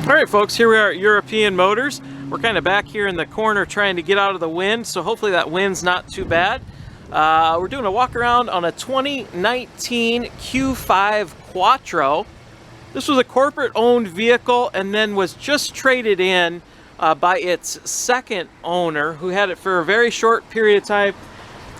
Alright folks, here we are at European Motors. We're kind of back here in the corner trying to get out of the wind, so hopefully that wind's not too bad. We're doing a walk around on a 2019 Q5 Quattro. This was a corporate owned vehicle and then was just traded in by its second owner, who had it for a very short period of time.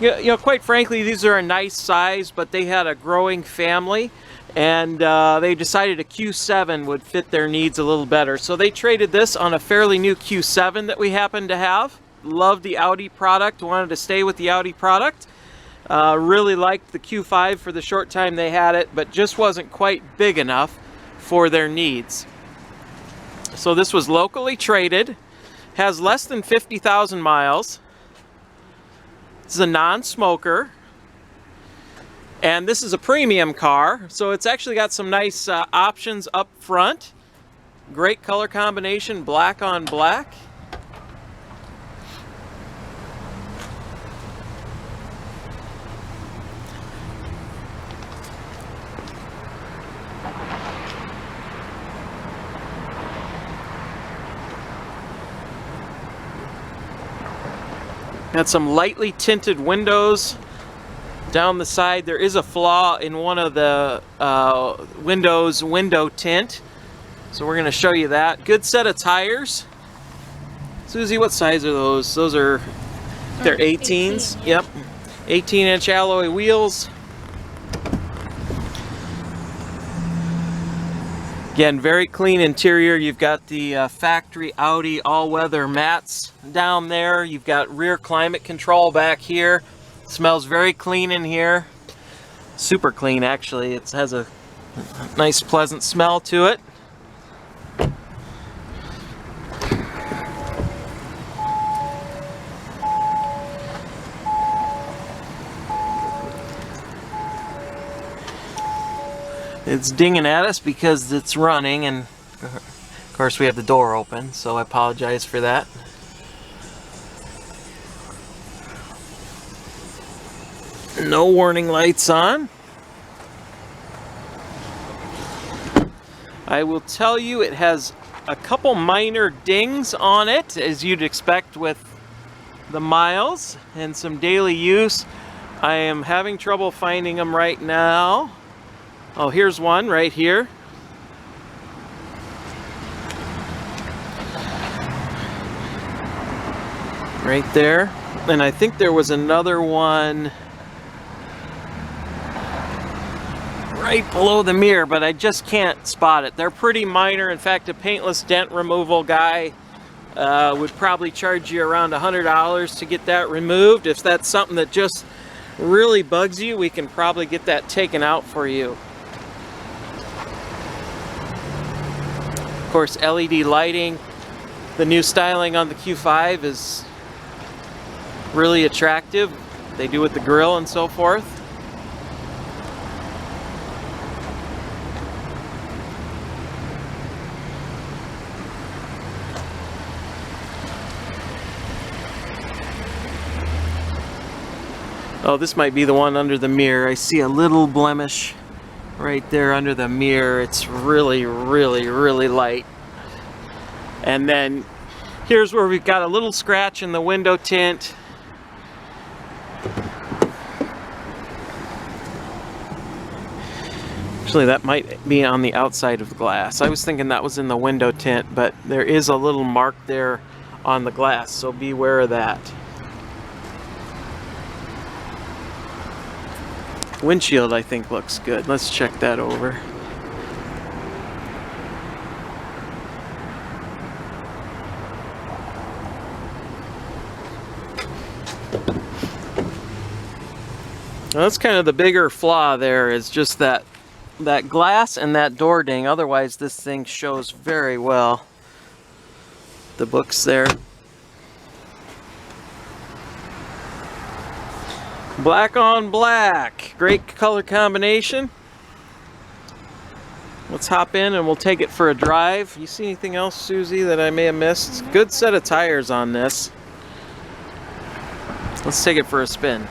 You know, quite frankly, these are a nice size, but they had a growing family, and they decided a Q7 would fit their needs a little better. So they traded this on a fairly new Q7 that we happen to have. Loved the Audi product, wanted to stay with the Audi product. Really liked the Q5 for the short time they had it, but just wasn't quite big enough for their needs. So this was locally traded, has less than 50,000 miles. This is a non-smoker. And this is a premium car, so it's actually got some nice options up front. Great color combination, black on black. Got some lightly tinted windows down the side. There is a flaw in one of the windows window tint, so we're going to show you that. Good set of tires. Susie, what size are those? Those are, they're 18s. 18, yep, 18-inch alloy wheels. Again, very clean interior. You've got the factory Audi all-weather mats down there. You've got rear climate control back here. Smells very clean in here. Super clean, actually. It has a nice, pleasant smell to it. It's dinging at us because it's running, and of course we have the door open, so I apologize for that. No warning lights on. I will tell you, it has a couple minor dings on it, as you'd expect with the miles and some daily use. I am having trouble finding them right now. Oh, here's one right here. Right there. And I think there was another one right below the mirror, but I just can't spot it. They're pretty minor. In fact, a paintless dent removal guy would probably charge you around $100 to get that removed. If that's something that just really bugs you, we can probably get that taken out for you. Of course, LED lighting. The new styling on the Q5 is really attractive. They do with the grille and so forth. Oh, this might be the one under the mirror. I see a little blemish right there under the mirror. It's really, really, really light. And then here's where we've got a little scratch in the window tint. Actually, that might be on the outside of the glass. I was thinking that was in the window tint, but there is a little mark there on the glass, so beware of that. Windshield, I think, looks good. Let's check that over. Well, that's kind of the bigger flaw there, is just that glass and that door ding. Otherwise, this thing shows very well. The books there. Black on black. Great color combination. Let's hop in and we'll take it for a drive. You see anything else, Susie, that I may have missed? Good set of tires on this. Let's take it for a spin.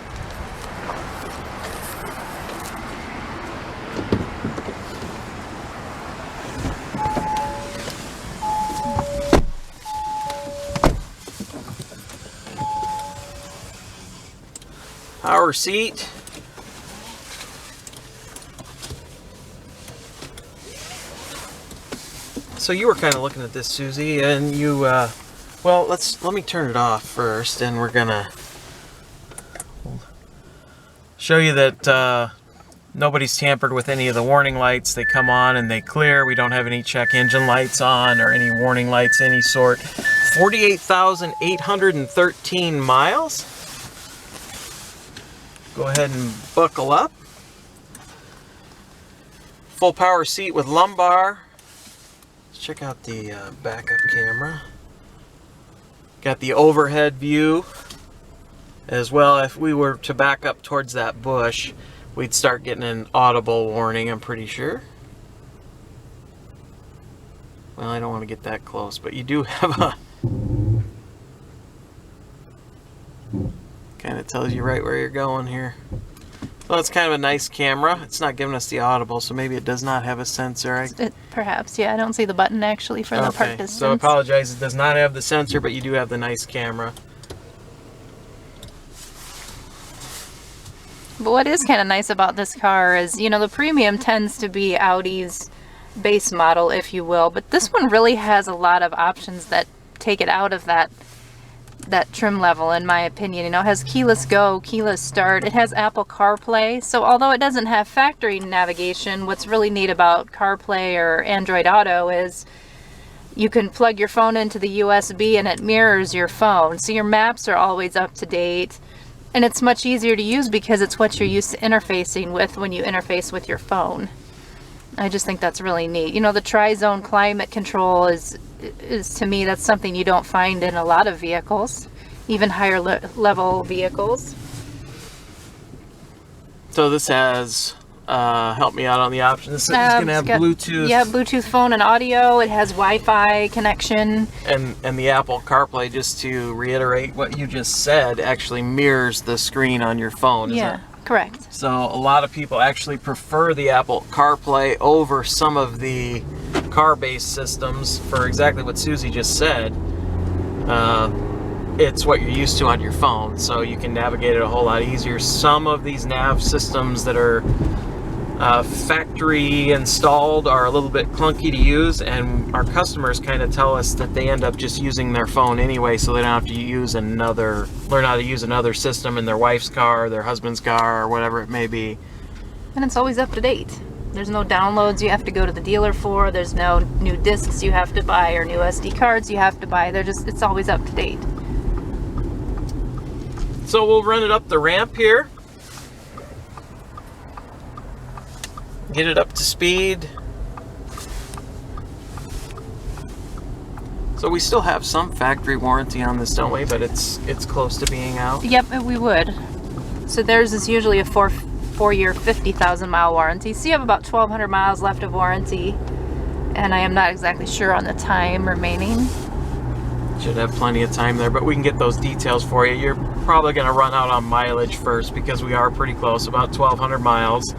Power seat. So you were kind of looking at this, Susie, and you, well, let me turn it off first, and we're gonna show you that nobody's tampered with any of the warning lights. They come on and they clear. We don't have any check engine lights on or any warning lights any sort. 48,813 miles. Go ahead and buckle up. Full power seat with lumbar. Check out the backup camera. Got the overhead view as well. If we were to back up towards that bush, we'd start getting an audible warning, I'm pretty sure. Well, I don't want to get that close, but you do have a... kind of tells you right where you're going here. Well, it's kind of a nice camera. It's not giving us the audible, so maybe it does not have a sensor. Perhaps, yeah. I don't see the button actually for the park distance. So I apologize. It does not have the sensor, but you do have the nice camera. But what is kind of nice about this car is, you know, the premium tends to be Audi's base model, if you will. But this one really has a lot of options that take it out of that trim level, in my opinion. You know, it has keyless go, keyless start. It has Apple CarPlay. So although it doesn't have factory navigation, what's really neat about CarPlay or Android Auto is you can plug your phone into the USB and it mirrors your phone. So your maps are always up to date. And it's much easier to use because it's what you're used to interfacing with when you interface with your phone. I just think that's really neat. You know, the tri-zone climate control is to me, that's something you don't find in a lot of vehicles, even higher level vehicles. So this has, help me out on the options. This is going to have Bluetooth. Yeah, Bluetooth phone and audio. It has Wi-Fi connection. And the Apple CarPlay, just to reiterate what you just said, actually mirrors the screen on your phone. Yeah, correct. So a lot of people actually prefer the Apple CarPlay over some of the car-based systems for exactly what Susie just said. It's what you're used to on your phone, so you can navigate it a whole lot easier. Some of these nav systems that are factory installed are a little bit clunky to use, and our customers kind of tell us that they end up just using their phone anyway, so they don't have to learn how to use another system in their wife's car, their husband's car, or whatever it may be. And it's always up to date. There's no downloads you have to go to the dealer for. There's no new discs you have to buy or new SD cards you have to buy. It's always up to date. So we'll run it up the ramp here. Get it up to speed. So we still have some factory warranty on this, don't we? But it's close to being out. Yep, we would. So theirs is usually a four-year, 50,000 mile warranty. So you have about 1,200 miles left of warranty, and I am not exactly sure on the time remaining. Should have plenty of time there, but we can get those details for you. You're probably going to run out on mileage first because we are pretty close, about 1,200 miles.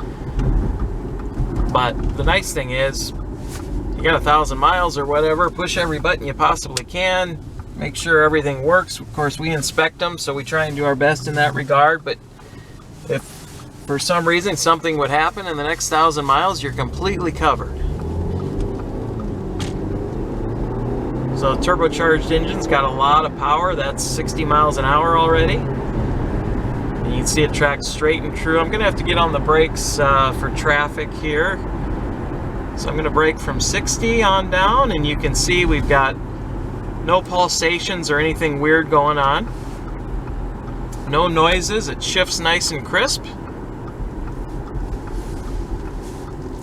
But the nice thing is, you got 1,000 miles or whatever, push every button you possibly can, make sure everything works. Of course, we inspect them, so we try and do our best in that regard, but if for some reason something would happen in the next 1,000 miles, you're completely covered. So the turbocharged engine's got a lot of power. That's 60 miles an hour already. And you can see it tracks straight and true. I'm gonna have to get on the brakes for traffic here. So I'm gonna brake from 60 on down, and you can see we've got no pulsations or anything weird going on. No noises, it shifts nice and crisp.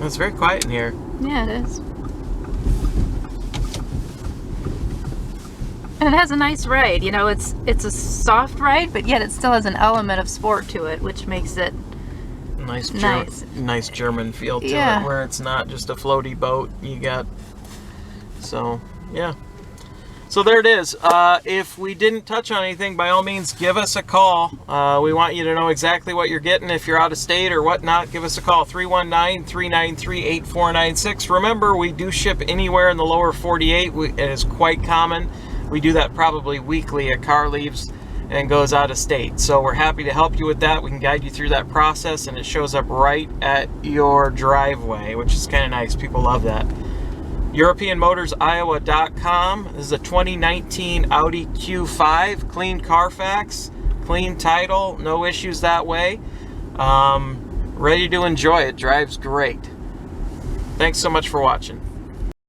It's very quiet in here. Yeah, it is. And it has a nice ride. You know, it's a soft ride, but yet it still has an element of sport to it, which makes it nice German feel to it, where it's not just a floaty boat you got. So, yeah. So there it is. If we didn't touch on anything, by all means, give us a call. We want you to know exactly what you're getting. If you're out of state or whatnot, give us a call, 319-393-8496. Remember, we do ship anywhere in the lower 48. It is quite common. We do that probably weekly. A car leaves and goes out of state. So we're happy to help you with that. We can guide you through that process, and it shows up right at your driveway, which is kind of nice. People love that. EuropeanMotorsIowa.com. This is a 2019 Audi Q5, clean Carfax, clean title, no issues that way. Ready to enjoy it. Drives great. Thanks so much for watching.